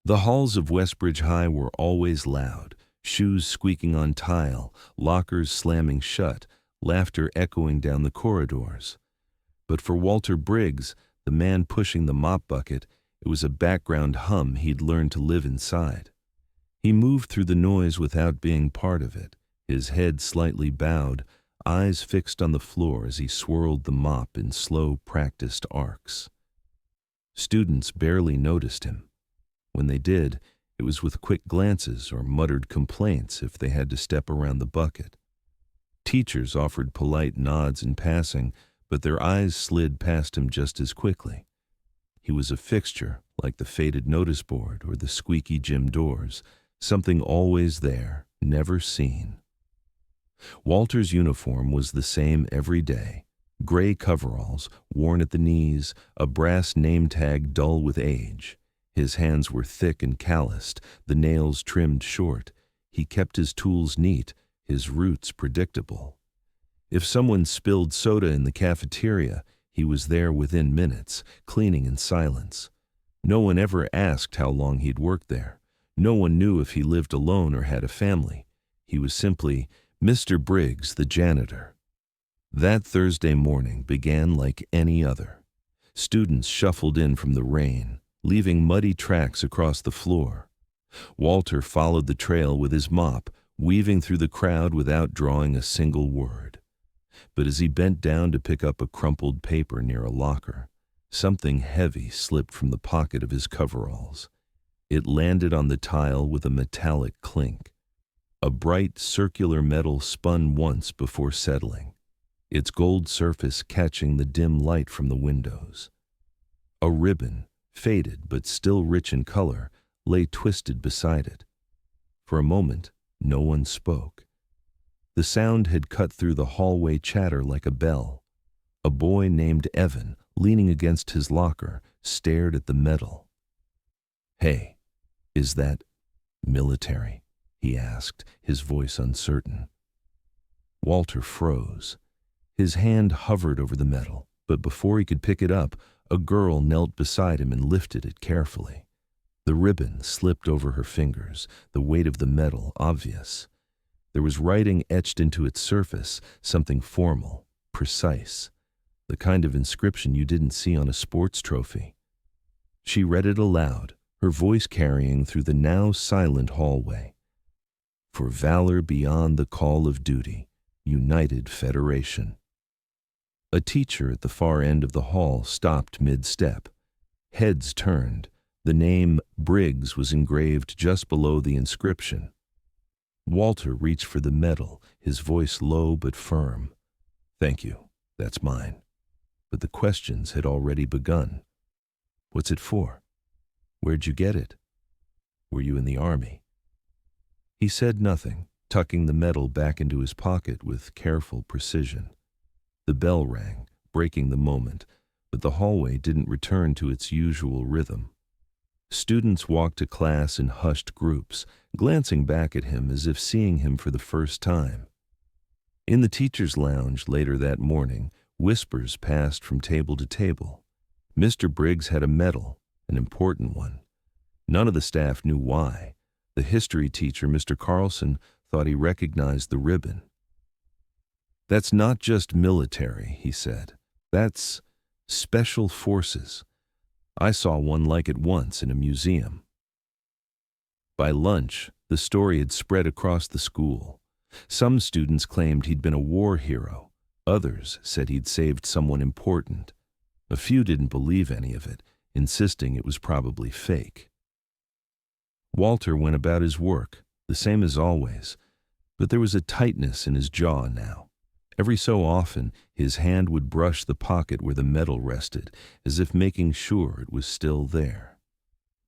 The halls of Westbridge High were always loud, shoes squeaking on tile, lockers slamming shut, laughter echoing down the corridors. But for Walter Briggs, the man pushing the mop bucket, it was a background hum he'd learned to live inside. He moved through the noise without being part of it, his head slightly bowed, eyes fixed on the floor as he swirled the mop in slow, practiced arcs. Students barely noticed him. When they did, it was with quick glances or muttered complaints if they had to step around the bucket. Teachers offered polite nods in passing, but their eyes slid past him just as quickly. He was a fixture, like the faded notice board or the squeaky gym doors, something always there, never seen. Walter's uniform was the same every day. Gray coveralls, worn at the knees, a brass name tag dull with age. His hands were thick and calloused, the nails trimmed short. He kept his tools neat, his routes predictable. If someone spilled soda in the cafeteria, he was there within minutes, cleaning in silence. No one ever asked how long he'd worked there. No one knew if he lived alone or had a family. He was simply Mr. Briggs, the janitor. That Thursday morning began like any other. Students shuffled in from the rain, leaving muddy tracks across the floor. Walter followed the trail with his mop, weaving through the crowd without drawing a single word. But as he bent down to pick up a crumpled paper near a locker, something heavy slipped from the pocket of his coveralls. It landed on the tile with a metallic clink. A bright, circular metal spun once before settling, its gold surface catching the dim light from the windows. A ribbon, faded but still rich in color, lay twisted beside it. For a moment, no one spoke. The sound had cut through the hallway chatter like a bell. A boy named Evan, leaning against his locker, stared at the metal. "Hey, is that military?" he asked, his voice uncertain. Walter froze. His hand hovered over the metal, but before he could pick it up, a girl knelt beside him and lifted it carefully. The ribbon slipped over her fingers, the weight of the metal obvious. There was writing etched into its surface, something formal, precise, the kind of inscription you didn't see on a sports trophy. She read it aloud, her voice carrying through the now silent hallway. "For valor beyond the call of duty, United Federation." A teacher at the far end of the hall stopped mid-step. Heads turned. The name Briggs was engraved just below the inscription. Walter reached for the medal, his voice low but firm. "Thank you, that's mine." But the questions had already begun. "What's it for? Where'd you get it? Were you in the army?" He said nothing, tucking the medal back into his pocket with careful precision. The bell rang, breaking the moment, but the hallway didn't return to its usual rhythm. Students walked to class in hushed groups, glancing back at him as if seeing him for the first time. In the teacher's lounge later that morning, whispers passed from table to table. Mr. Briggs had a medal, an important one. None of the staff knew why. The history teacher, Mr. Carlson, thought he recognized the ribbon. "That's not just military," he said. "That's special forces. I saw one like it once in a museum." By lunch, the story had spread across the school. Some students claimed he'd been a war hero. Others said he'd saved someone important. A few didn't believe any of it, insisting it was probably fake. Walter went about his work, the same as always, but there was a tightness in his jaw now. Every so often, his hand would brush the pocket where the medal rested, as if making sure it was still there.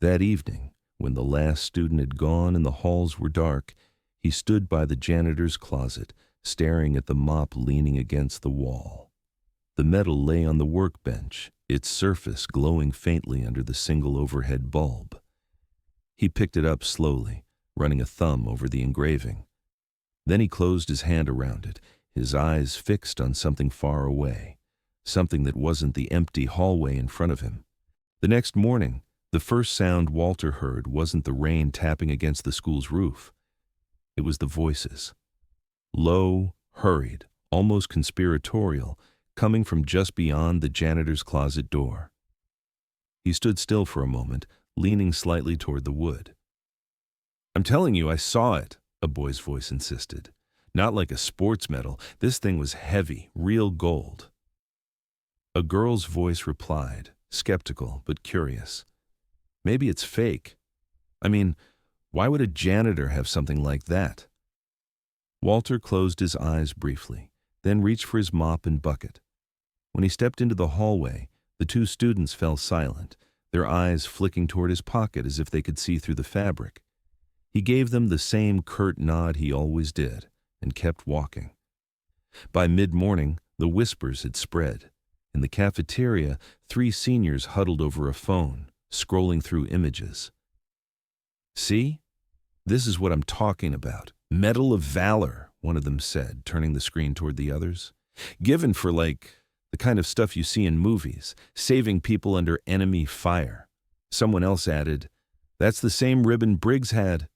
That evening, when the last student had gone and the halls were dark, he stood by the janitor's closet, staring at the mop leaning against the wall. The medal lay on the workbench, its surface glowing faintly under the single overhead bulb. He picked it up slowly, running a thumb over the engraving. Then he closed his hand around it, his eyes fixed on something far away, something that wasn't the empty hallway in front of him. The next morning, The first sound Walter heard wasn't the rain tapping against the school's roof. It was the voices. Low, hurried, almost conspiratorial, coming from just beyond the janitor's closet door. He stood still for a moment, leaning slightly toward the wood. "I'm telling you, I saw it," a boy's voice insisted. "Not like a sports medal. This thing was heavy, real gold." A girl's voice replied, skeptical but curious. "Maybe it's fake. I mean, why would a janitor have something like that?" Walter closed his eyes briefly, then reached for his mop and bucket. When he stepped into the hallway, the two students fell silent, their eyes flicking toward his pocket as if they could see through the fabric. He gave them the same curt nod he always did, and kept walking. By mid-morning, the whispers had spread. In the cafeteria, 3 seniors huddled over a phone, scrolling through images. "See? This is what I'm talking about. Medal of Valor," one of them said, turning the screen toward the others. "Given for, the kind of stuff you see in movies, saving people under enemy fire." Someone else added, "That's the same ribbon Briggs had.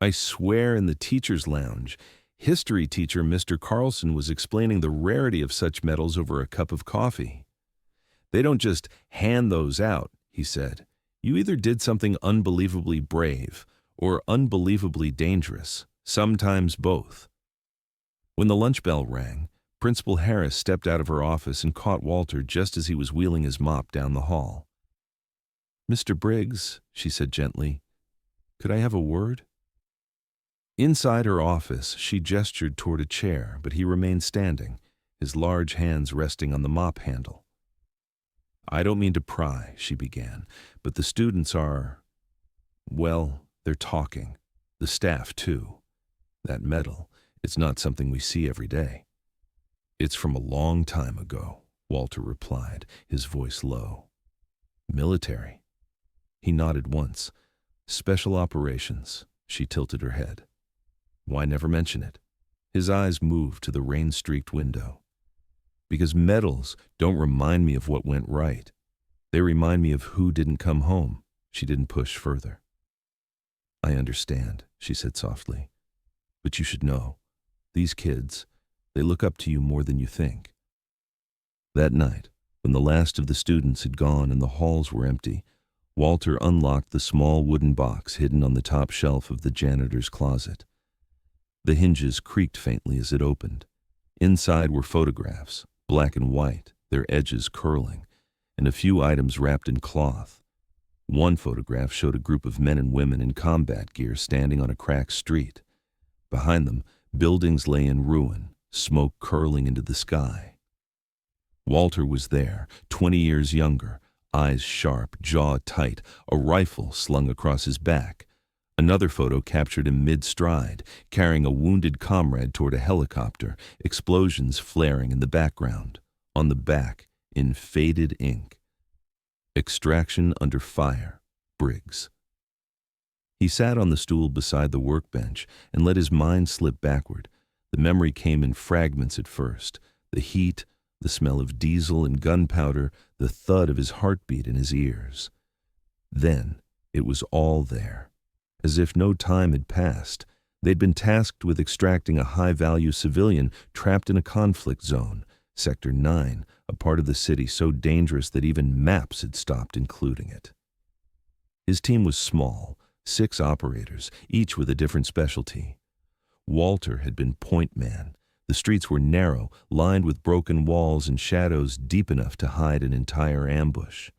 I swear in the teacher's lounge, history teacher Mr. Carlson was explaining the rarity of such medals over a cup of coffee. They don't just hand those out," he said. "You either did something unbelievably brave or unbelievably dangerous, sometimes both." When the lunch bell rang, Principal Harris stepped out of her office and caught Walter just as he was wheeling his mop down the hall. "Mr. Briggs," she said gently, "could I have a word?" Inside her office, she gestured toward a chair, but he remained standing, his large hands resting on the mop handle. "I don't mean to pry," she began, "but the students are, well, they're talking. The staff, too. That medal, it's not something we see every day." "It's from a long time ago," Walter replied, his voice low. "Military." He nodded once. "Special operations." She tilted her head. "Why never mention it?" His eyes moved to the rain-streaked window. "Because medals don't remind me of what went right. They remind me of who didn't come home." She didn't push further. "I understand," she said softly. "But you should know, these kids, they look up to you more than you think." That night, when the last of the students had gone and the halls were empty, Walter unlocked the small wooden box hidden on the top shelf of the janitor's closet. The hinges creaked faintly as it opened. Inside were photographs, black and white, their edges curling, and a few items wrapped in cloth. One photograph showed a group of men and women in combat gear standing on a cracked street. Behind them, buildings lay in ruin, smoke curling into the sky. Walter was there, 20 years younger, eyes sharp, jaw tight, a rifle slung across his back. Another photo captured him mid-stride, carrying a wounded comrade toward a helicopter, explosions flaring in the background. On the back, in faded ink, "Extraction under fire, Briggs." He sat on the stool beside the workbench and let his mind slip backward. The memory came in fragments at first. The heat, the smell of diesel and gunpowder, the thud of his heartbeat in his ears. Then it was all there. As if no time had passed, they'd been tasked with extracting a high-value civilian trapped in a conflict zone, Sector 9, a part of the city so dangerous that even maps had stopped including it. His team was small, 6 operators, each with a different specialty. Walter had been point man. The streets were narrow, lined with broken walls and shadows deep enough to hide an entire ambush.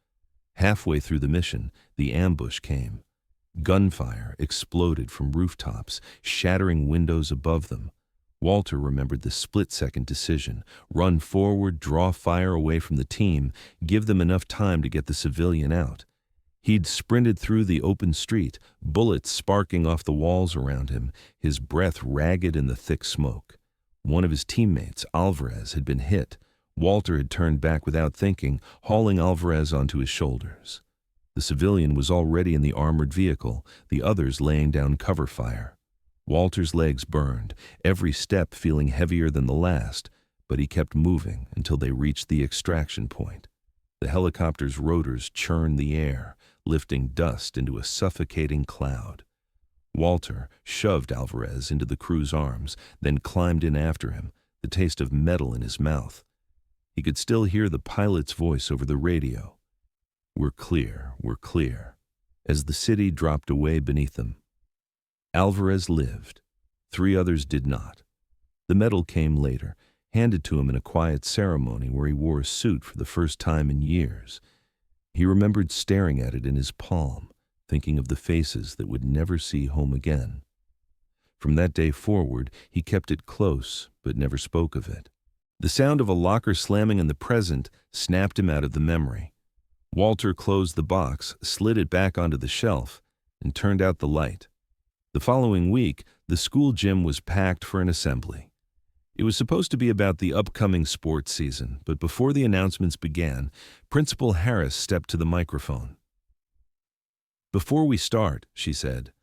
Halfway through the mission, the ambush came. Gunfire exploded from rooftops, shattering windows above them. Walter remembered the split-second decision: run forward, draw fire away from the team, give them enough time to get the civilian out. He'd sprinted through the open street, bullets sparking off the walls around him, his breath ragged in the thick smoke. One of his teammates, Alvarez, had been hit. Walter had turned back without thinking, hauling Alvarez onto his shoulders. The civilian was already in the armored vehicle, the others laying down cover fire. Walter's legs burned, every step feeling heavier than the last, but he kept moving until they reached the extraction point. The helicopter's rotors churned the air, lifting dust into a suffocating cloud. Walter shoved Alvarez into the crew's arms, then climbed in after him, the taste of metal in his mouth. He could still hear the pilot's voice over the radio. "We're clear, we're clear," as the city dropped away beneath them. Alvarez lived. 3 others did not. The medal came later, handed to him in a quiet ceremony where he wore a suit for the first time in years. He remembered staring at it in his palm, thinking of the faces that would never see home again. From that day forward, he kept it close, but never spoke of it. The sound of a locker slamming in the present snapped him out of the memory. Walter closed the box, slid it back onto the shelf, and turned out the light. The following week, the school gym was packed for an assembly. It was supposed to be about the upcoming sports season, but before the announcements began, Principal Harris stepped to the microphone. "Before we start," she said,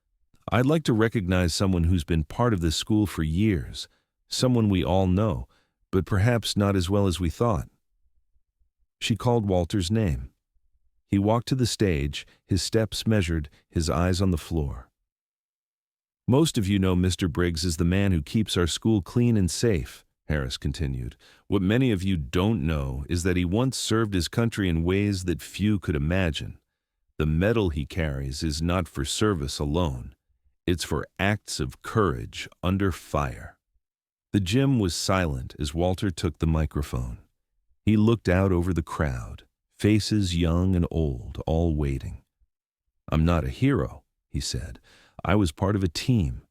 "I'd like to recognize someone who's been part of this school for years, someone we all know, but perhaps not as well as we thought." She called Walter's name. He walked to the stage, his steps measured, his eyes on the floor. "Most of you know Mr. Briggs is the man who keeps our school clean and safe," Harris continued. "What many of you don't know is that he once served his country in ways that few could imagine. The medal he carries is not for service alone. It's for acts of courage under fire." The gym was silent as Walter took the microphone. He looked out over the crowd, faces young and old, all waiting. "I'm not a hero," he said. "I was part of a team.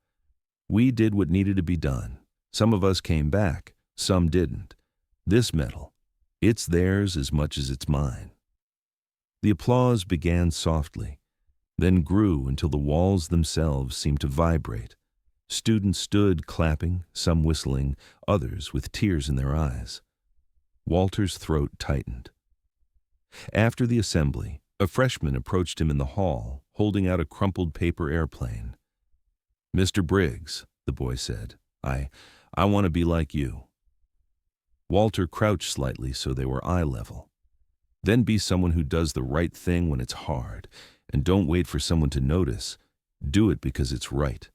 We did what needed to be done. Some of us came back, some didn't. This medal, it's theirs as much as it's mine." The applause began softly, then grew until the walls themselves seemed to vibrate. Students stood clapping, some whistling, others with tears in their eyes. Walter's throat tightened. After the assembly, a freshman approached him in the hall, holding out a crumpled paper airplane. "Mr. Briggs," the boy said, I want to be like you." Walter crouched slightly so they were eye level. "Then be someone who does the right thing when it's hard, and don't wait for someone to notice. Do it because it's right."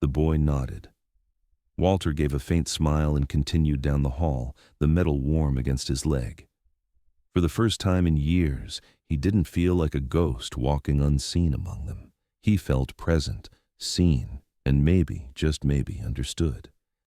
The boy nodded. Walter gave a faint smile and continued down the hall, the metal warm against his leg. For the first time in years, he didn't feel like a ghost walking unseen among them. He felt present, seen, and maybe, just maybe, understood.